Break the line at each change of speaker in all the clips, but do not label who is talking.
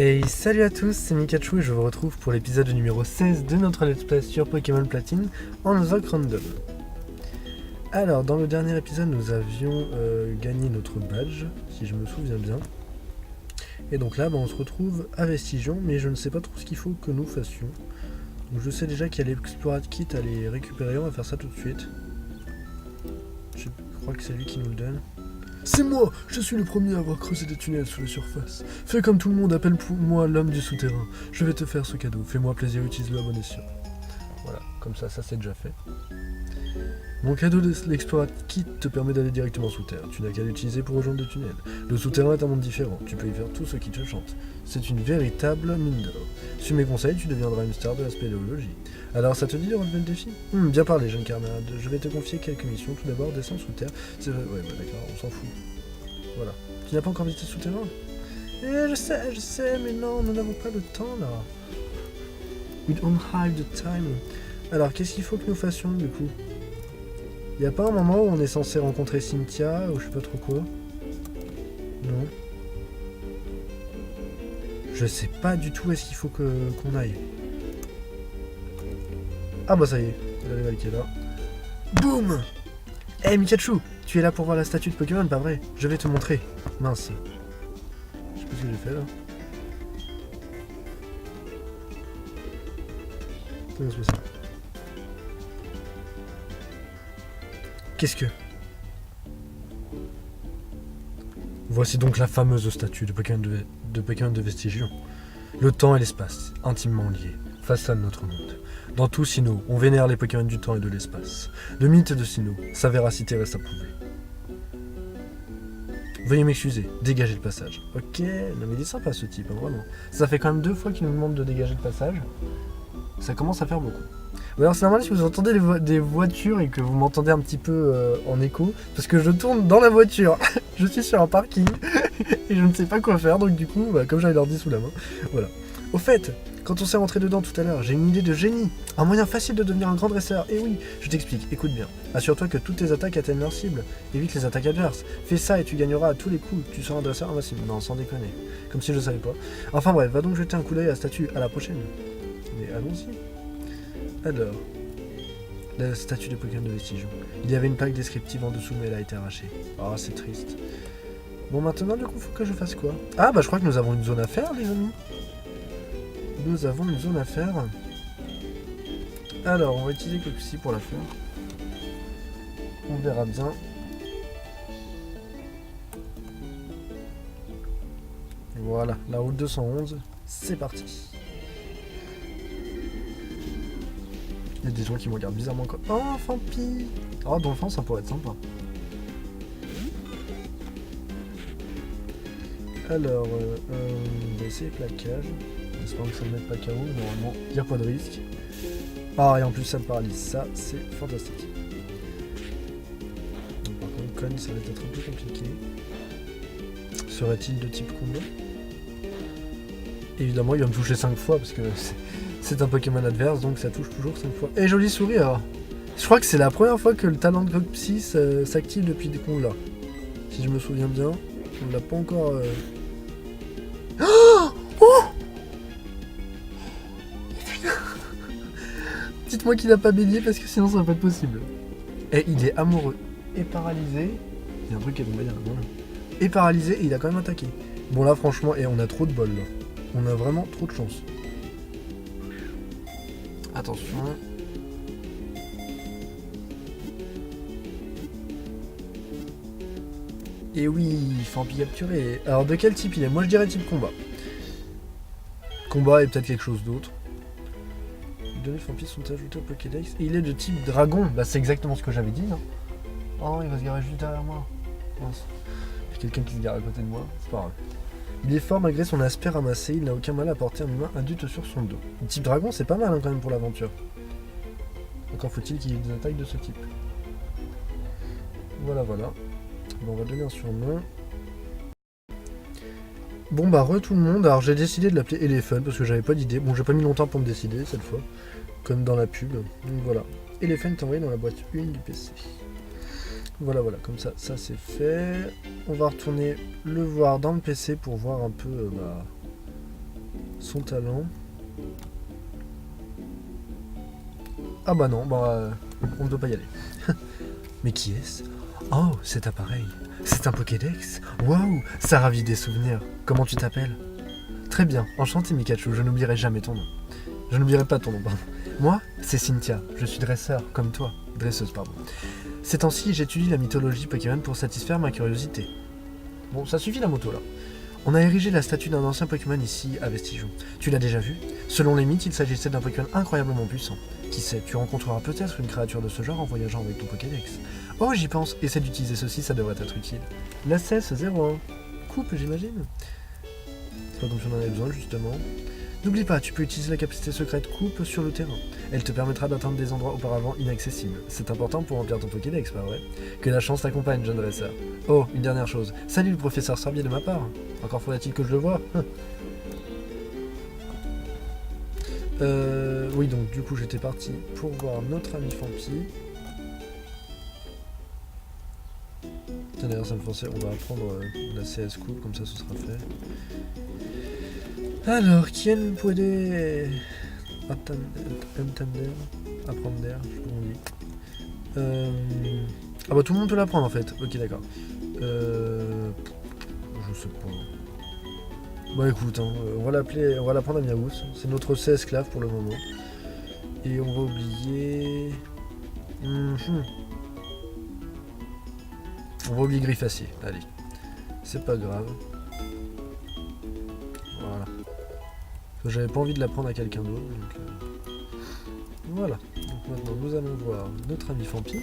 Et salut à tous, c'est Mikachu et je vous retrouve pour l'épisode numéro 16 de notre Let's Play sur Pokémon Platine en Nozoc Random. Alors, dans le dernier épisode, nous avions gagné notre badge, si je me souviens bien. Et donc là, on se retrouve à Vestigion, mais je ne sais pas trop ce qu'il faut que nous fassions. Donc je sais déjà qu'il y a l'Explorate Kit à les récupérer, on va faire ça tout de suite. Je crois que c'est lui qui nous le donne. C'est moi, je suis le premier à avoir creusé des tunnels sous la surface. Fais comme tout le monde, appelle-moi l'homme du souterrain. Je vais te faire ce cadeau, fais-moi plaisir, utilise-le à bon escient. Voilà, comme ça c'est déjà fait. Mon cadeau de l'Explorate Kit te permet d'aller directement sous terre. Tu n'as qu'à l'utiliser pour rejoindre des tunnels. Le souterrain est un monde différent, tu peux y faire tout ce qui te chante. C'est une véritable mine d'or. Suis mes conseils, tu deviendras une star de la spéléologie. Alors ça te dit de relever le défi? Bien parlé, jeune camarade. Je vais te confier quelques missions. Tout d'abord, descends sous terre. C'est vrai, ouais, d'accord, on s'en fout. Voilà. Tu n'as pas encore visité le souterrain? Je sais, mais non, nous n'avons pas le temps là. We don't have the time. Alors, qu'est-ce qu'il faut que nous fassions du coup? Y a pas un moment où on est censé rencontrer Cynthia ou je sais pas trop quoi? Non. Je sais pas du tout où est-ce qu'il faut qu'on aille. Ah bah ça y est, la level qui est là. Boum! Hey Mikachu, tu es là pour voir la statue de Pokémon, pas vrai? Je vais te montrer. Mince. Je sais pas ce que j'ai fait là. Comment c'est ça? Qu'est-ce que... Voici donc la fameuse statue de Pokémon de Vestigion. Le temps et l'espace, intimement liés, façonnent notre monde. Dans tout Sinnoh, on vénère les Pokémon du temps et de l'espace. Le mythe de Sinnoh, sa véracité reste à prouver. Veuillez m'excuser, dégagez le passage. Ok, non mais il est sympa ce type, hein, vraiment. Ça fait quand même 2 fois qu'il nous demande de dégager le passage. Ça commence à faire beaucoup. Alors c'est normal si vous entendez des voitures et que vous m'entendez un petit peu en écho, parce que je tourne dans la voiture. Je suis sur un parking et je ne sais pas quoi faire, donc du coup, comme j'avais l'ordi sous la main, voilà. Au fait, quand on s'est rentré dedans tout à l'heure, j'ai une idée de génie. Un moyen facile de devenir un grand dresseur. Et oui, je t'explique, écoute bien. Assure-toi que toutes tes attaques atteignent leur cible. Évite les attaques adverses. Fais ça et tu gagneras à tous les coups. Tu seras un dresseur invincible. Non, sans déconner. Comme si je savais pas. Enfin bref, va donc jeter un coup d'œil à la statue. À la prochaine. Mais allons-y. Alors, la statue de Pokémon de Vestigion. Il y avait une plaque descriptive en dessous, mais elle a été arrachée. Oh, c'est triste. Bon, maintenant, du coup, faut que je fasse quoi? Ah, bah, je crois que nous avons une zone à faire, les amis. Nous avons une zone à faire. Alors, on va utiliser Coxy pour la faire. On verra bien. Voilà, la route 211, c'est parti. Il y a des gens qui me regardent bizarrement comme... Oh, Fampi! Oh, Donphan, ça pourrait être sympa. Alors, on va essayer plaquage. J'espère que ça ne mette pas KO. Normalement, il n'y a pas de risque. Ah, et en plus, ça me paralyse. Ça, c'est fantastique. Donc, par contre, Con, ça va être un peu compliqué. Serait-il de type combat? Évidemment, il va me toucher 5 fois parce que c'est un Pokémon adverse, donc ça touche toujours 5 fois. Et joli sourire! Je crois que c'est la première fois que le talent de Coxy s'active depuis qu'on l'a. Si je me souviens bien, on ne l'a pas encore... Oh! Dites-moi qu'il n'a pas bélier parce que sinon ça va pas être possible. Et il est amoureux et paralysé. Il y a un truc qui est tombé derrière moi. Et paralysé et il a quand même attaqué. Bon là franchement, et on a trop de bol là. On a vraiment trop de chance. Attention. Et oui, Fampi capturé. Alors de quel type il est? Moi je dirais type combat. Combat et peut-être quelque chose d'autre. Les données Fampi sont ajoutées au Pokédex. Et il est de type dragon. Bah c'est exactement ce que j'avais dit. Hein. Oh il va se garer juste derrière moi. Mince. Il y a quelqu'un qui se gare à côté de moi. C'est pas grave. Il est fort malgré son aspect ramassé. Il n'a aucun mal à porter un humain adulte sur son dos. Le type dragon c'est pas mal hein, quand même pour l'aventure. Encore faut-il qu'il y ait des attaques de ce type. Voilà, voilà. Bon, on va donner un surnom. Bon bah tout le monde, alors j'ai décidé de l'appeler Elephant parce que j'avais pas d'idée. Bon j'ai pas mis longtemps pour me décider cette fois, comme dans la pub. Donc voilà. Elephant est envoyé dans la boîte 1 du PC. Voilà, voilà, comme ça c'est fait. On va retourner le voir dans le PC pour voir un peu son talent. Ah bah non, on ne peut pas y aller. Mais qui est-ce? Oh, cet appareil. C'est un Pokédex. Waouh, ça ravit des souvenirs. Comment tu t'appelles? Très bien, enchanté Mikachu, je n'oublierai jamais ton nom. Je n'oublierai pas ton nom, pardon. Moi, c'est Cynthia, je suis dresseur, comme toi. Dresseuse, pardon. Ces temps-ci, j'étudie la mythologie Pokémon pour satisfaire ma curiosité. Bon, ça suffit la moto là. On a érigé la statue d'un ancien Pokémon ici, à Vestigion. Tu l'as déjà vu? Selon les mythes, il s'agissait d'un Pokémon incroyablement puissant. Qui sait, tu rencontreras peut-être une créature de ce genre en voyageant avec ton Pokédex. Oh, j'y pense, essaie d'utiliser ceci, ça devrait être utile. La CS01. Coupe, j'imagine? C'est pas comme si on en avait besoin, justement. N'oublie pas, tu peux utiliser la capacité secrète coupe sur le terrain. Elle te permettra d'atteindre des endroits auparavant inaccessibles. C'est important pour remplir ton Pokédex, pas vrai? Que la chance t'accompagne, jeune dresseur. Oh, une dernière chose. Salut le professeur Sorbier de ma part. Encore faudrait-il que je le voie. Oui, donc du coup j'étais parti pour voir notre ami Fampi. D'ailleurs ça me forçait, on va apprendre la CS coupe, comme ça ce sera fait. Alors, qui puede entender, apprendre, je sais pas comment on dit. Ah bah tout le monde peut l'apprendre en fait, ok d'accord. Je sais pas. Bah écoute, hein, on va l'apprendre à Miaous, c'est notre esclave pour le moment. Et on va oublier... On va oublier Griffacier, allez. C'est pas grave. Voilà. J'avais pas envie de l'apprendre à quelqu'un d'autre, donc... Voilà. Donc maintenant nous allons voir notre ami Fampi.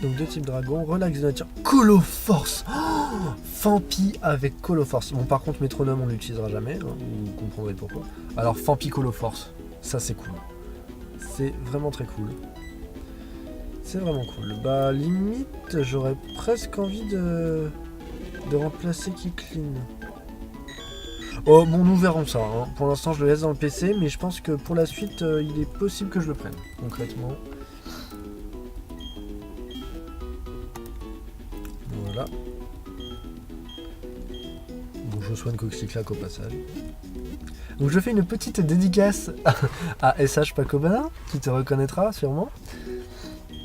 Donc deux types dragon, relax de nature, Coloforce. Oh, Fampi avec Coloforce. Bon par contre métronome on l'utilisera jamais, hein, vous comprendrez pourquoi. Alors Fampi Coloforce, ça c'est cool. C'est vraiment très cool. C'est vraiment cool. Bah limite j'aurais presque envie de remplacer Kicklin. Oh bon nous verrons ça, hein. Pour l'instant je le laisse dans le PC, mais je pense que pour la suite il est possible que je le prenne, concrètement. Voilà. Bon, je soigne Coxyclac au passage. Donc je fais une petite dédicace à SH Pacoba, qui te reconnaîtra sûrement.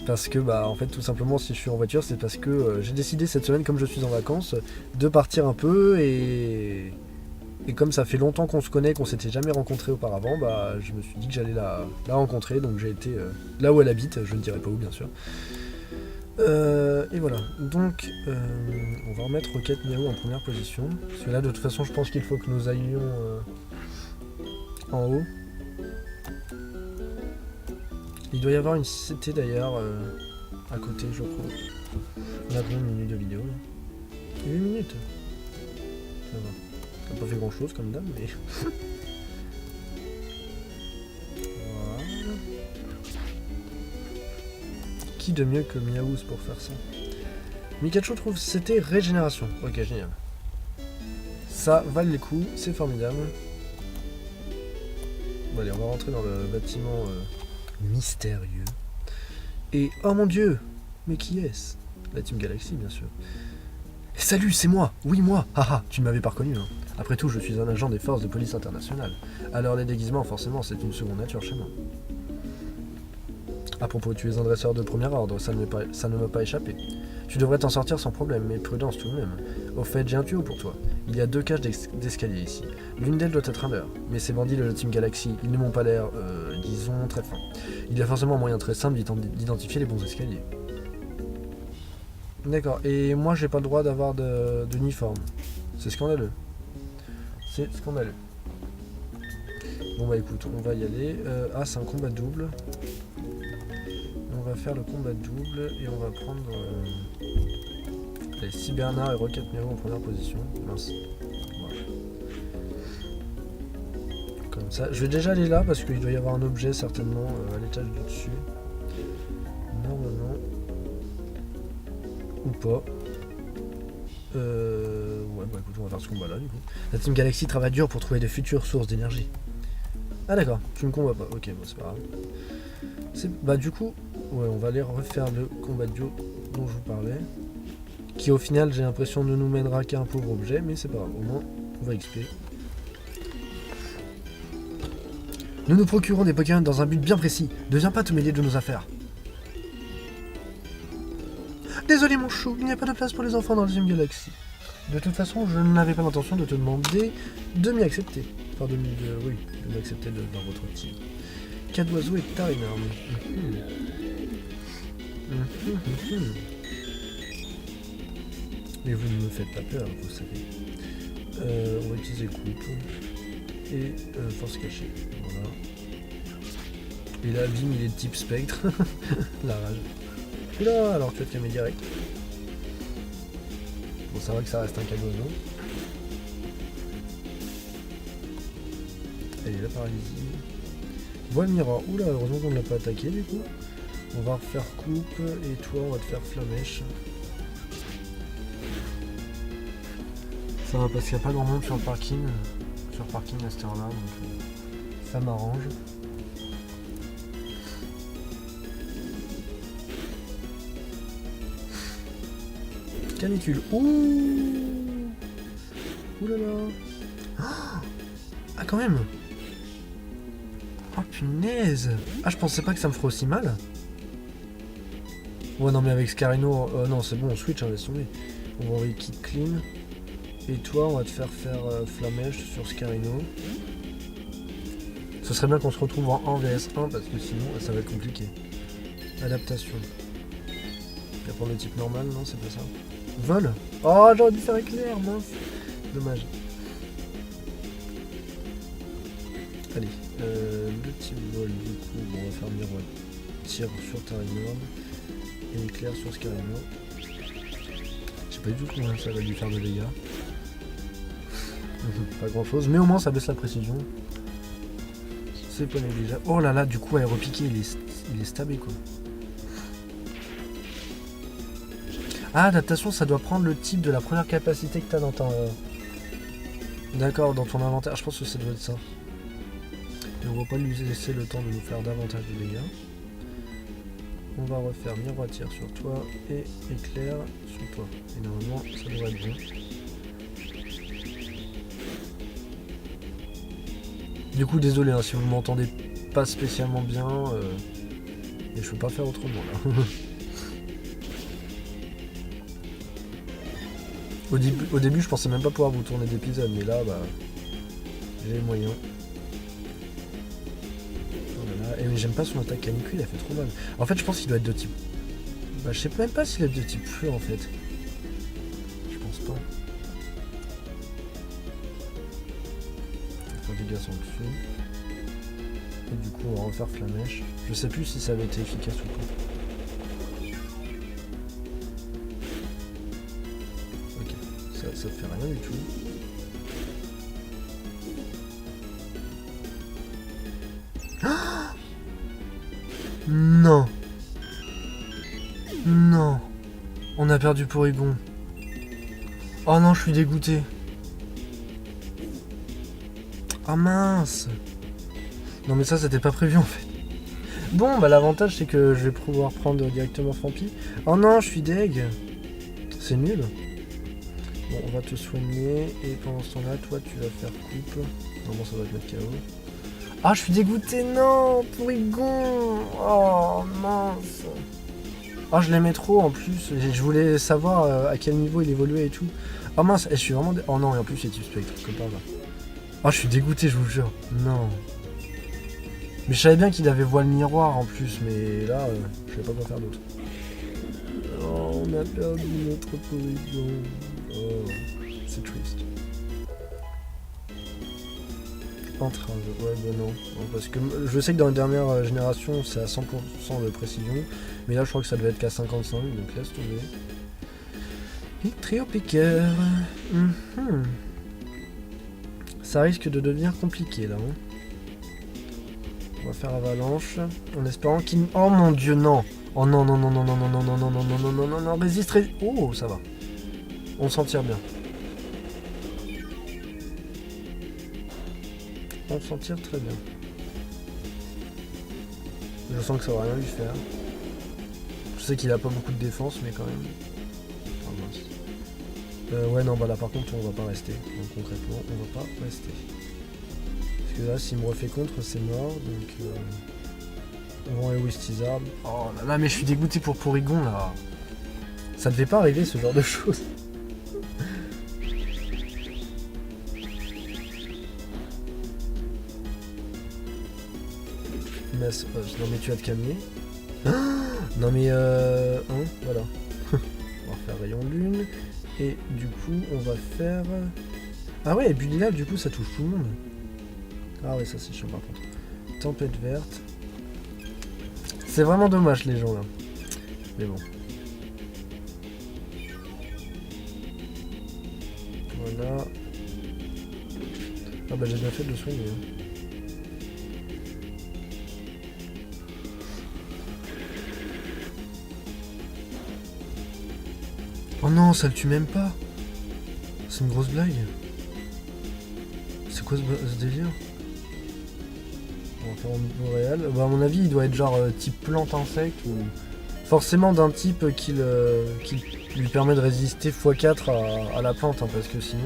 Parce que bah en fait tout simplement si je suis en voiture c'est parce que j'ai décidé cette semaine comme je suis en vacances de partir un peu et comme ça fait longtemps qu'on se connaît, qu'on s'était jamais rencontrés auparavant, bah je me suis dit que j'allais la rencontrer, donc j'ai été là où elle habite, je ne dirai pas où bien sûr. Et voilà, donc on va remettre Rocket Miaou en première position, parce que là de toute façon je pense qu'il faut que nous aillions en haut. Il doit y avoir une CT d'ailleurs à côté je crois. On a combien de minutes de vidéo là? 8 minutes. Ça va. On n'a pas fait grand chose comme dame mais... Qui de mieux que Miaous pour faire ça? Mikachu trouve c'était régénération. Ok, génial. Ça valait le coup, c'est formidable. Bon allez, on va rentrer dans le bâtiment mystérieux. Et oh mon dieu, mais qui est-ce? La Team Galaxy bien sûr. Salut, c'est moi. Oui moi. Haha, tu ne m'avais pas reconnu hein. Après tout, je suis un agent des forces de police internationales. Alors les déguisements, forcément, c'est une seconde nature chez moi. À propos, tu es un dresseur de premier ordre, ça ne m'a pas échappé. Tu devrais t'en sortir sans problème, mais prudence tout de même. Au fait, j'ai un tuyau pour toi. Il y a 2 cages d'escalier ici. L'une d'elles doit être un leurre, mais ces bandits de la Team Galaxy, ils ne m'ont pas l'air, disons, très fins. Il y a forcément un moyen très simple d'identifier les bons escaliers. D'accord, et moi j'ai pas le droit d'avoir d'uniforme. C'est scandaleux. C'est scandaleux. Bon bah écoute, on va y aller. Ah, c'est un combat double. On va faire le combat double et on va prendre les Cybernard et Rocket Miaou en première position. Mince. Voilà. Comme ça. Je vais déjà aller là parce qu'il doit y avoir un objet certainement à l'étage du dessus. Normalement. Ou pas. Ouais bah écoute, on va faire ce combat là du coup. La Team Galaxy travaille dur pour trouver de futures sources d'énergie. Ah d'accord, tu me combats pas. Ok, bon c'est pas grave. Bah du coup, ouais, on va aller refaire le combat duo dont je vous parlais. Qui au final, j'ai l'impression, ne nous mènera qu'à un pauvre objet, mais c'est pas grave, au moins, on va XP. Nous nous procurons des Pokémon dans un but bien précis. Ne viens pas te mêler de nos affaires. Désolé mon chou, il n'y a pas de place pour les enfants dans la deuxième galaxie. De toute façon, je n'avais pas l'intention de te demander de m'y accepter. Enfin, de m'accepter dans votre team. Cas d'oiseau est tard énorme. Mais vous ne me faites pas peur, vous savez. On va utiliser coupe. Et force cachée. Voilà. Et là, bim, il est de type spectre. La rage. Oula, alors tu vas te calmer direct. Bon, c'est vrai que ça reste un cas d'oiseau. Allez, la paralysie. Voile miroir. Oula, heureusement qu'on ne l'a pas attaqué du coup. On va refaire coupe et toi on va te faire flamèche. Ça va parce qu'il n'y a pas grand monde sur le parking. Sur le parking à cette heure-là, donc ça m'arrange. Canicule. Ouh. Ouh là là. Ah quand même. Oh punaise. Ah je pensais pas que ça me ferait aussi mal. Ouais non mais avec Scarino, non c'est bon on switch, hein, laisse tomber. On va envoyer Kid Clean. Et toi on va te faire flamèche sur Scarino. Ce serait bien qu'on se retrouve en 1 vs 1 parce que sinon ça va être compliqué. Adaptation. Il va prendre le type normal, non c'est pas ça. Vol. Oh j'aurais dû faire éclair, mince. Dommage. Allez, le type vol du coup, on va faire miroir. Tir sur Tarinor et éclair sur Scarino. Je sais pas du tout combien ça va lui faire de dégâts. Pas grand chose, mais au moins ça baisse la précision. C'est pas négligeable. Oh là là, du coup aéropiqué, il est stabé quoi. Ah, adaptation, ça doit prendre le type de la première capacité que t'as dans ton... D'accord, dans ton inventaire. Je pense que ça doit être ça. Et on va pas lui laisser le temps de nous faire davantage de dégâts. On va refaire miroitir sur toi et éclair sur toi. Et normalement, ça devrait être bien. Du coup, désolé hein, si vous m'entendez pas spécialement bien. Et je peux pas faire autrement là. Au début, je pensais même pas pouvoir vous tourner d'épisode, mais là, bah, j'ai les moyens. Oh là là. Et mais j'aime pas son attaque canicule, elle fait trop mal. En fait, je pense qu'il doit être de type... Bah, je sais même pas s'il est de type feu, en fait. Je pense pas. On va faire dégâts sans dessus. Et du coup, on va refaire flamèche. Je sais plus si ça avait été efficace ou pas. Ça fait rien du tout. Ah non. Non. On a perdu Porygon. Oh non, je suis dégoûté. Ah mince. Non mais ça, c'était pas prévu en fait. Bon, bah l'avantage c'est que je vais pouvoir prendre directement Fampi. Oh non, je suis deg. C'est nul. Bon, on va te soigner et pendant ce temps-là, toi, tu vas faire coupe. Normalement, ça va te mettre KO. Ah, je suis dégoûté, non, Porygon. Oh, mince. Oh, je l'aimais trop en plus. Je voulais savoir à quel niveau il évoluait et tout. Oh mince, je suis vraiment... Oh non, et en plus, il est type spectre, comme par là. Oh, je suis dégoûté, je vous jure. Non. Mais je savais bien qu'il avait voile miroir en plus, mais là, je savais pas quoi faire d'autre. Oh, on a perdu notre Porygon. Oh, c'est triste. Entrave, ouais, bah non. Non. Parce que je sais que dans les dernières générations, c'est à 100% de précision. Mais là, je crois que ça devait être qu'à 55, donc laisse tomber. Et trio piqueur. Ça risque de devenir compliqué là. On va faire avalanche. En espérant qu'il... Oh mon dieu, non. Oh non, non, non, non, non, non, non, non, non, non, non, non, non, non, non, résiste. Oh, ça va. On s'en tire bien. On s'en tire très bien. Je sens que ça va rien lui faire. Je sais qu'il a pas beaucoup de défense, mais quand même. Oh, mince. Ouais, non, bah là par contre, on va pas rester. Donc concrètement, on va pas rester. Parce que là, s'il me refait contre, c'est mort. Donc, on va envoyer Tizard. Oh là là, mais je suis dégoûté pour Porygon là. Ça devait pas arriver ce genre de choses. Non mais tu vas te calmer. Non mais voilà. On va faire rayon lune. Et du coup on va faire... Ah ouais, Bulila du coup ça touche tout le monde. Ah ouais, ça c'est chiant par contre. Tempête verte. C'est vraiment dommage les gens là. Mais bon. Voilà. Ah bah j'ai bien fait de le soigner. Oh non, ça le tue même pas. C'est une grosse blague. C'est quoi ce délire? On va faire en niveau réel. Bah, à mon avis, il doit être genre type plante insecte ou forcément d'un type qui lui permet de résister x4 à la plante, hein, parce que sinon.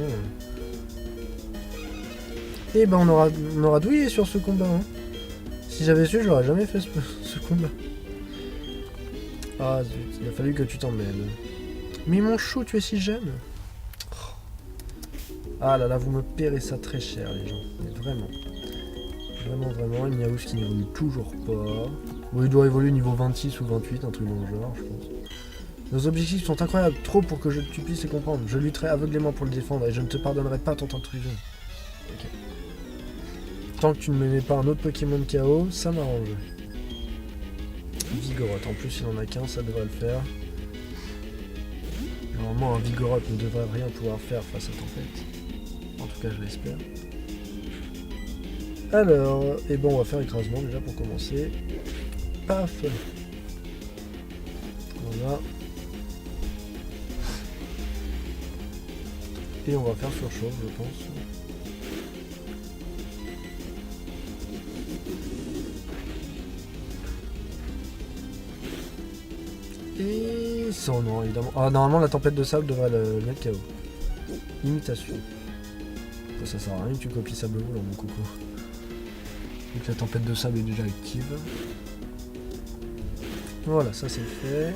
Et ben on aura douillé sur ce combat. Hein. Si j'avais su, j'aurais jamais fait ce combat. Ah zut, il a fallu que tu t'en mêles. Mais mon chou, tu es si jeune. Ah là là, vous me paierez ça très cher, les gens. Mais vraiment. Vraiment. Et Miaouss qui n'évolue toujours pas. Bon, il doit évoluer niveau 26 ou 28, un truc dans le genre, je pense. Nos objectifs sont incroyables, trop pour que tu puisses les comprendre. Je lutterai aveuglément pour le défendre et je ne te pardonnerai pas ton temps de prison. Ok. Tant que tu ne me mets pas un autre Pokémon KO, ça m'arrange. Vigoroth, en plus il en a qu'un, ça devrait le faire. Normalement un Vigoroth ne devrait rien pouvoir faire face à Tempête. En tout cas je l'espère. Alors, et bon on va faire écrasement déjà pour commencer. Paf. Voilà. Et on va faire surchauffe je pense. Et sans non évidemment. Ah normalement la tempête de sable devrait le mettre KO. Imitation. Ça sert à rien que tu copies sable volant mon coco. Donc la tempête de sable est déjà active. Voilà, ça c'est fait.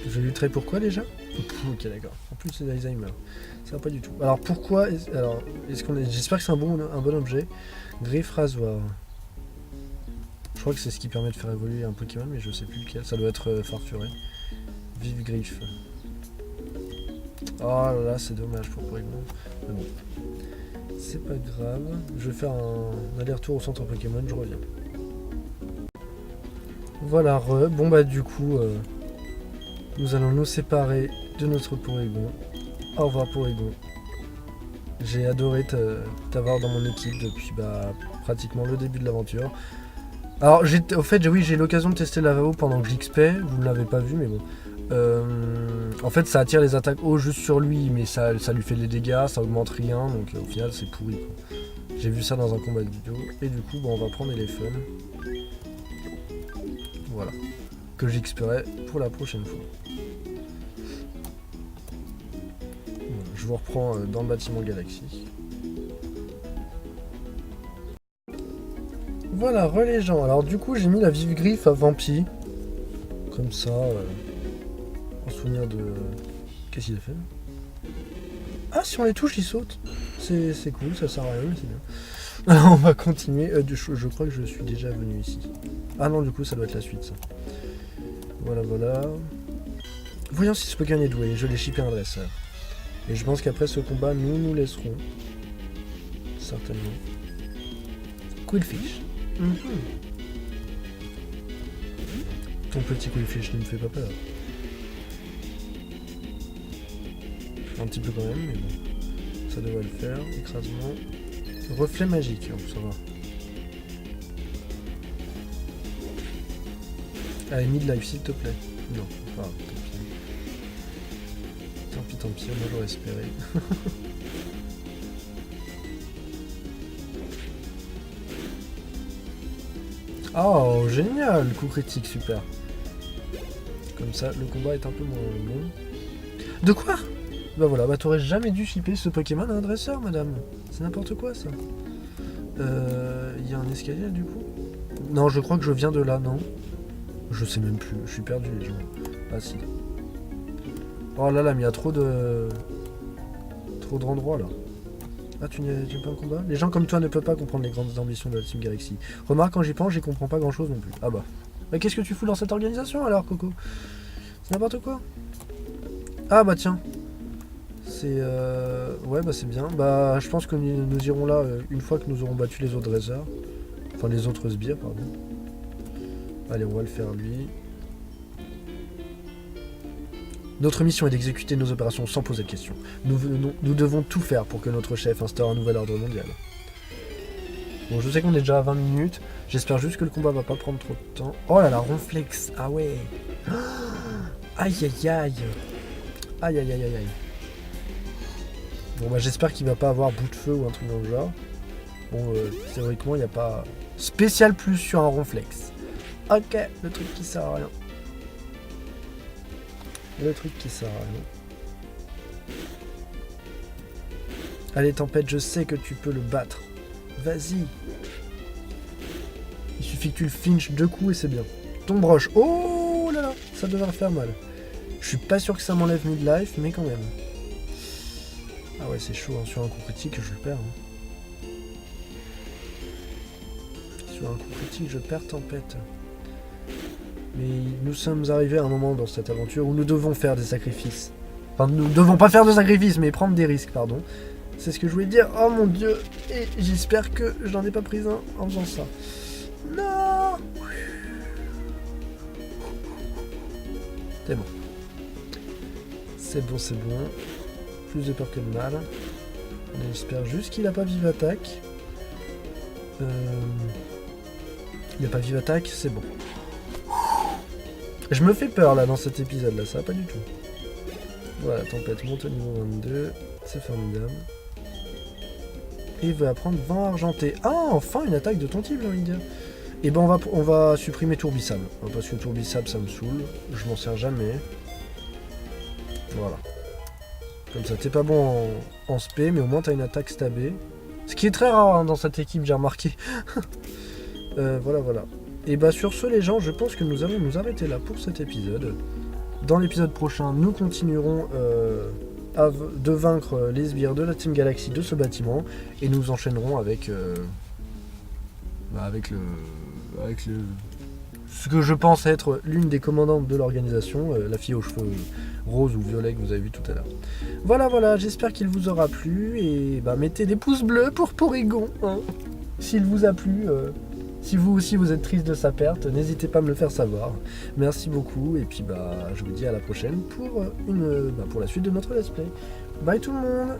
Je lutterai pourquoi déjà? Ok d'accord. En plus c'est d'Alzheimer. Ça va pas du tout. Alors pourquoi est-ce qu'on est. J'espère que c'est un bon objet. Griffe rasoir. Je crois que c'est ce qui permet de faire évoluer un Pokémon, mais je sais plus lequel. Ça doit être Farfuré. Vive griffe. Oh là là, c'est dommage pour Porygon. Mais bon. C'est pas grave. Je vais faire un aller-retour au centre Pokémon, je reviens. Voilà, bon bah du coup, nous allons nous séparer de notre Porygon. Au revoir Porygon. J'ai adoré t'avoir dans mon équipe depuis pratiquement le début de l'aventure. Alors, au fait, oui, j'ai eu l'occasion de tester la VAO pendant que j'XP, vous ne l'avez pas vu, mais bon. En fait, ça attire les attaques haut juste sur lui, mais ça lui fait des dégâts, ça augmente rien, donc au final, c'est pourri. J'ai vu ça dans un combat de vidéo, et du coup, on va prendre Elephant. Voilà. Que j'XPerai pour la prochaine fois. Voilà, je vous reprends dans le bâtiment Galaxy. Voilà, les gens. Alors du coup, j'ai mis la vive griffe à Vampi. Comme ça, en souvenir de... Qu'est-ce qu'il a fait? Ah, si on les touche, ils sautent. C'est cool, ça sert à rien, mais c'est bien. Alors on va continuer. Je crois que je suis déjà venu ici. Ah non, du coup, ça doit être la suite, ça. Voilà. Voyons si ce Pokémon est doué. Je l'ai chippé un dresseur. Et je pense qu'après ce combat, nous laisserons. Certainement. Quillfish. Ton petit Quillfish ne me fait pas peur. Un petit peu quand même, mais bon. Ça devrait le faire. Écrasement. Reflet magique, ça va. Allez, mid-life, s'il te plaît. Non, pas grave, tant pis, moi j'aurais espéré. Oh, génial, coup critique, super. Comme ça, le combat est un peu moins long. De quoi? Bah voilà, bah t'aurais jamais dû shipper ce Pokémon à un dresseur, madame. C'est n'importe quoi, ça. Il y a un escalier, du coup? Non, je crois que je viens de là, non? Je sais même plus, je suis perdu, les gens. Ah si. Oh là là, mais il y a trop de... Trop d'endroits, là. Ah, tu n'es pas un combat? Les gens comme toi ne peuvent pas comprendre les grandes ambitions de la Team Galaxy. Remarque, quand j'y pense, j'y comprends pas grand-chose non plus. Ah bah. Mais qu'est-ce que tu fous dans cette organisation, alors, Coco? C'est n'importe quoi. Ah bah tiens. C'est... Ouais, bah c'est bien. Bah, je pense que nous irons là une fois que nous aurons battu les autres dresseurs. Enfin, les autres sbires, pardon. Allez, on va le faire, lui. Notre mission est d'exécuter nos opérations sans poser de questions. Nous devons tout faire pour que notre chef instaure un nouvel ordre mondial. Bon, je sais qu'on est déjà à 20 minutes. J'espère juste que le combat va pas prendre trop de temps. Oh là là, Ronflex. Ah ouais. Aïe aïe aïe. Aïe aïe aïe aïe aïe. Bon bah j'espère qu'il va pas avoir bout de feu ou un truc dans le genre. Bon, théoriquement, il n'y a pas spécial plus sur un Ronflex. Ok, le truc qui sert à rien. Le truc qui sert à rien. Allez, Tempête, je sais que tu peux le battre. Vas-y. Il suffit que tu le finches 2 coups et c'est bien. Ton broche. Oh là là, ça devrait faire mal. Je suis pas sûr que ça m'enlève midlife, mais quand même. Ah ouais, c'est chaud, hein. Sur un coup critique, je le perds. Hein. Sur un coup critique, je perds Tempête. Mais nous sommes arrivés à un moment dans cette aventure où nous devons faire des sacrifices. Enfin, nous ne devons pas faire de sacrifices, mais prendre des risques, pardon. C'est ce que je voulais dire. Oh mon dieu. Et j'espère que je n'en ai pas pris un en faisant ça. Non. C'est bon. C'est bon, c'est bon. Plus de peur que de mal. J'espère juste qu'il n'a pas vive attaque. Il n'a pas vive attaque, c'est bon. Je me fais peur là dans cet épisode là, ça va pas du tout. Voilà, Tempête monte au niveau 22, c'est formidable. Et il va apprendre vent argenté. Ah, enfin une attaque de ton type, j'ai envie de dire. Et ben on va supprimer Tourbissable. Parce que Tourbissable ça me saoule, je m'en sers jamais. Voilà. Comme ça, t'es pas bon en spé, mais au moins t'as une attaque stabée. Ce qui est très rare hein, dans cette équipe, j'ai remarqué. Voilà, voilà. Et bah sur ce les gens, je pense que nous allons nous arrêter là pour cet épisode. Dans l'épisode prochain, nous continuerons de vaincre les sbires de la Team Galaxy de ce bâtiment. Et nous enchaînerons avec ce que je pense être l'une des commandantes de l'organisation, la fille aux cheveux roses ou violets que vous avez vu tout à l'heure. Voilà, voilà, j'espère qu'il vous aura plu. Et bah mettez des pouces bleus pour Porygon, hein, s'il vous a plu. Si vous aussi vous êtes triste de sa perte, n'hésitez pas à me le faire savoir. Merci beaucoup et puis bah je vous dis à la prochaine pour la suite de notre let's play. Bye tout le monde.